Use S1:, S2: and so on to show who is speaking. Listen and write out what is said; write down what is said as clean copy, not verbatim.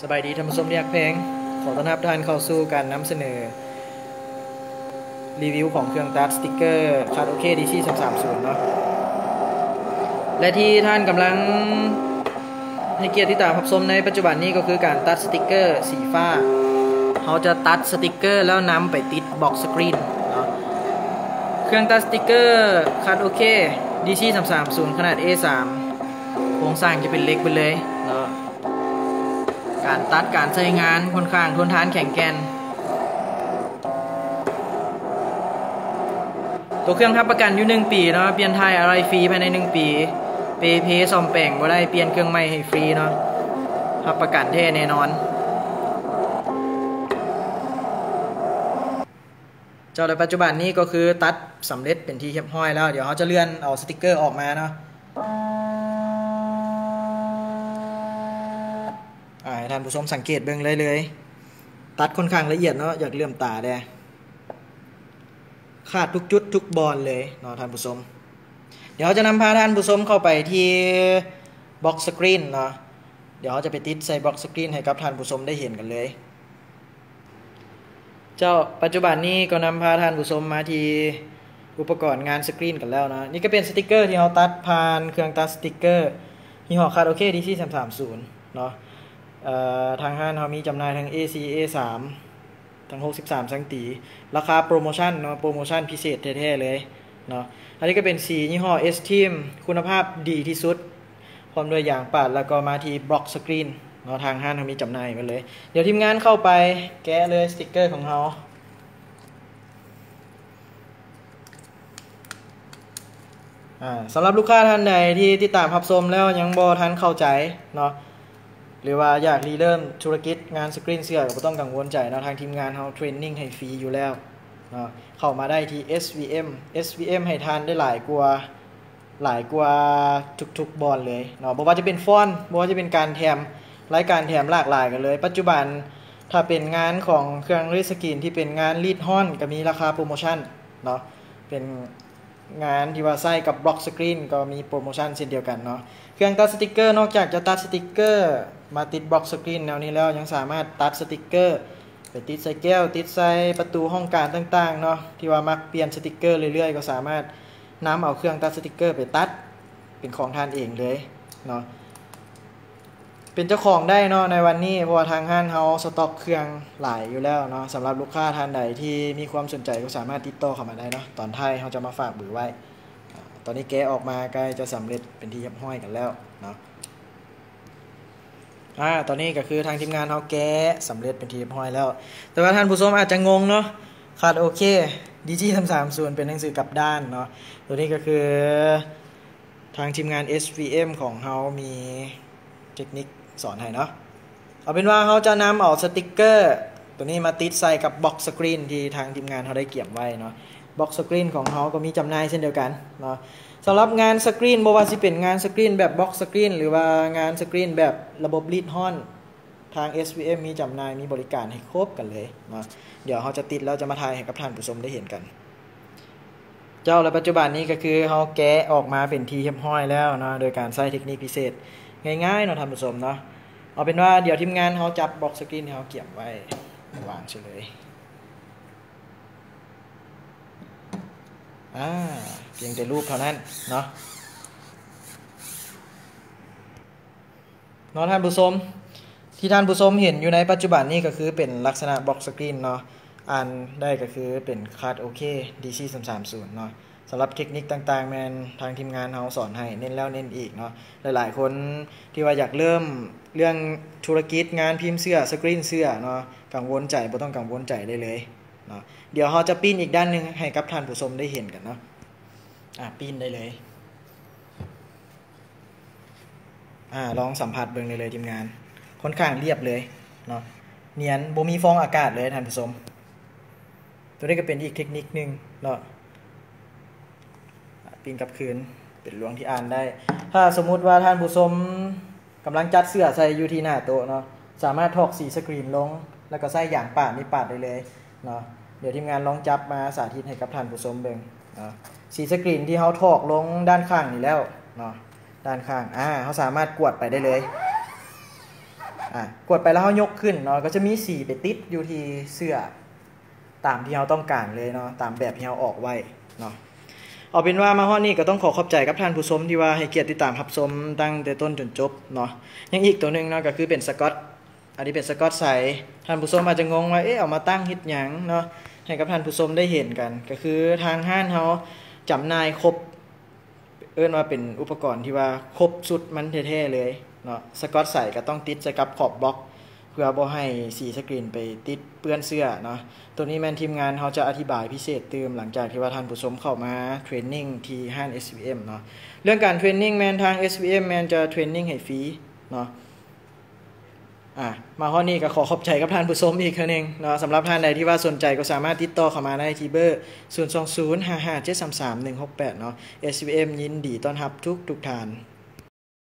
S1: สบายดีท่านผู้ชมที่รักเพลงขอต้อนรับท่านเข้าสู่การนำเสนอรีวิวของเครื่องตัดสติกเกอร์คาร์ดโอเค DC 330เนาะและที่ท่านกำลังให้เกียรติที่ตามรับชมในปัจจุบันนี้ก็คือการตัดสติกเกอร์สีฟ้าเขาจะตัดสติกเกอร์แล้วนำไปติดบล็อกสกรีนเนาะเครื่องตัดสติกเกอร์คาร์ดโอเค DC 330ขนาด A3 โครงสร้างจะเป็นเล็กไปเลยเนาะการตัดการใช้งานค่อนข้างทนทานแข็งแกร่งตัวเครื่องรับประกันอยู่1 ปีเนาะเปลี่ยนไทยอะไรฟรีภายใน1 ปีเพย์ซ่อมแปลงบ่ได้เปลี่ยนเครื่องใหม่ให้ฟรีเนาะรับประกันแท้แน่นอนเจ้าในปัจจุบันนี้ก็คือตัดสำเร็จเป็นที่เรียบร้อยแล้วเดี๋ยวเขาจะเลื่อนเอาสติกเกอร์ออกมาเนาะให้ท่านผู้ชมสังเกตเบิ่งเลยตัดค่อนข้างละเอียดเนาะอยากเลื่อมตาแดขาดทุกจุดทุกบอลเลยเนาะท่านผู้ชมเดี๋ยวจะนำพาท่านผู้ชมเข้าไปที่บล็อกสกรีนเนาะเดี๋ยวจะไปติดใส่บล็อกสกรีนให้กับท่านผู้ชมได้เห็นกันเลยเจ้าปัจจุบันนี้ก็นำพาท่านผู้ชมมาที่อุปกรณ์งานสกรีนกันแล้วนะนี่ก็เป็นสติกเกอร์ที่เราตัดผ่านเครื่องตัดสติกเกอร์ยี่ห้อคาร์ดโอเค DC 330เนาะทางห้างเขามีจำหน่ายทั้ง AC A3 ทั้ง63สังตีราคาโปรโมชั่นเนาะโปรโมชั่นพิเศษแท้ๆเลยเนาะอันนี้ก็เป็นสียี่ห้อ S-Team คุณภาพดีที่สุดพร้อมด้วยยางปาดแล้วก็มาที่บล็อกสกรีนเนาะทางห้างเขามีจำหน่ายมาเลยเดี๋ยวทีมงานเข้าไปแกะเลยสติกเกอร์ของเขาสำหรับลูกค้าท่านใดที่ติดตามรับชมแล้วยังบ่ทันเข้าใจเนาะหรือว่าอยากรีเริ่มธุรกิจงานสกรีนเสื้อก็ต้องกังวลใจนะทางทีมงานเราเทรนนิ่งให้ฟรีอยู่แล้วเนาะเข้ามาได้ที่ SVM ให้ทานได้หลายกว่าทุกบอลเลยเนาะบ่ว่าจะเป็นฟอนต์บ่ว่าจะเป็นการแถมรายการแถมหลากหลายกันเลยปัจจุบันถ้าเป็นงานของเครื่องรีดสกรีนที่เป็นงานรีดฮ้อนก็มีราคาโปรโมชั่นเนาะเป็นงานที่ว่าใส่กับบล็อกสกรีนก็มีโปรโมชั่นเช่นเดียวกันเนาะเครื่องตัดสติกเกอร์นอกจากจะตัดสติกเกอร์มาติดบล็อกสกรีนแนวนี้แล้วยังสามารถตัดสติกเกอร์ไปติดใส่แก้วติดใส่ประตูห้องการต่างๆเนาะที่ว่ามักเปลี่ยนสติกเกอร์เรื่อยๆก็สามารถนำเอาเครื่องตัดสติกเกอร์ไปตัดเป็นของทานเองเลยเนาะเป็นเจ้าของได้เนาะในวันนี้เพราะว่าทางห้างเฮาสต็อกเครื่องหลายอยู่แล้วเนาะสำหรับลูกค้าท่านใดที่มีความสนใจก็สามารถติดต่อเข้ามาได้เนาะตอนท้ายเฮาจะมาฝากเบอร์ไว้ตอนนี้แกะออกมาใกล้จะสำเร็จเป็นที่เรียบร้อยกันแล้วเนาะตอนนี้ก็คือทางทีมงานเขาแก้สำเร็จเป็นที่เรียบร้อยแล้วแต่ว่าท่านผู้ชมอาจจะงงเนาะคาร์ดโอเค DC 330เป็นหนังสือกลับด้านเนาะตัวนี้ก็คือทางทีมงาน SVM ของเขามีเทคนิคสอนให้เนาะเอาเป็นว่าเขาจะนำเอาสติกเกอร์ตัวนี้มาติดใส่กับบล็อกสกรีนที่ทางทีมงานเขาได้เก็บไว้เนาะบล็อกสกรีนของเขาก็มีจำหน่ายเช่นเดียวกันเนาะสำหรับงานสกรีนบ่ว่าสิเป็นงานสกรีนแบบบล็อกสกรีนหรือว่างานสกรีนแบบระบบรีดฮ้อนทาง SVM มีจำหน่ายมีบริการให้ครบกันเลยเนาะเดี๋ยวเขาจะติดแล้วจะมาถ่ายให้กับท่านผู้ชมได้เห็นกันเจ้าและปัจจุบันนี้ก็คือเขาแกะออกมาเป็นที่เรียบร้อยแล้วเนาะโดยการใช้เทคนิคพิเศษง่ายๆเนาะท่านผู้ชมเนาะเอาเป็นว่าเดี๋ยวทีมงานเขาจับบล็อกสกรีนเขาเก็บไว้วางเฉยเพียงแต่รูปเท่านั้นเนาะท่านผู้ชมที่ท่านผู้ชมเห็นอยู่ในปัจจุบันนี้ก็คือเป็นลักษณะบล็อกสกรีนเนาะอ่านได้ก็คือเป็นคาร์ดโอเค DC 330เนาะสำหรับเทคนิคต่างๆแมนทางทีมงานเขาสอนให้เน้นแล้วเน้นอีกเนาะหลายๆคนที่ว่าอยากเริ่มเรื่องธุรกิจงานพิมพ์เสื้อสกรีนเสื้อเนาะกังวลใจบ่ต้องกังวลใจได้เลยเนาะเดี๋ยวเราจะปิ้นอีกด้านนึงให้กับท่านผู้ชมได้เห็นกันเนาะปิ้นได้เลยลองสัมผัสเบิ่งเลยทีมงานค่อนข้างเรียบเลยเนาะเนียนบ่มีฟองอากาศเลยท่านผู้ชมตัวนี้ก็เป็นอีกเทคนิคนึงเนาะปิ้นกลับคืนเป็นลวงที่อ่านได้ถ้าสมมุติว่าท่านผู้ชมกำลังจัดเสื้อใส่อยู่ที่หน้าโต๊ะเนาะสามารถถอกสีสกรีนลงแล้วก็ใส่อย่างปาดนี่ปาดได้เลยเนาะเดี๋ยวทีมงานลองจับมาสาธิตให้กับท่านผู้ชมเบิ่งเนาะสีสกรีนที่เขาถอกลงด้านข้างนี่แล้วเนาะด้านข้างเขาสามารถกวดไปได้เลย กดไปแล้วเขายกขึ้นเนาะก็จะมีสีไปติดอยู่ที่เสื้อตามที่เราต้องการเลยเนาะตามแบบที่เราออกไว้เนาะเอาเป็นว่ามาฮอดนี้ก็ต้องขอบใจกับท่านผู้ชมที่ว่าให้เกียรติติดตามรับชมตั้งแต่ต้นจนจบเนาะยังอีกตัวนึงเนาะก็คือเป็นสกอตอันนี้เป็นสกอตใสท่านผู้ชมอาจจะงงว่าเอามาตั้งเฮ็ดหยังเนาะให้กับท่านผู้ชมได้เห็นกันก็คือทางห้างเขาจำหน่ายครบเอิ้นว่าเป็นอุปกรณ์ที่ว่าครบสุดมันแท้ๆเลยเนาะสกอตใสก็ต้องติดกับขอบบล็อกเพื่อบ่ให้สีสกรีนไปติดเปื้อนเสื้อเนาะตัวนี้แม่นทีมงานเขาจะอธิบายพิเศษเติมหลังจากที่ว่าท่านผู้ชมเข้ามาเทรนนิ่งที่ห้าง SVM เนาะเรื่องการเทรนนิ่งแม่นทาง SVM แม่นจะเทรนนิ่งให้ฟรีเนาะมาข้อนี้ก็ขอบใจกับท่านผู้ชมอีกครั้งนึงเนาะสำหรับท่านใดที่ว่าสนใจก็สามารถติดต่อเข้ามาได้ที่เบอร์ 02055733168 เนาะ SVM ยินดีต้อนรับทุกท่าน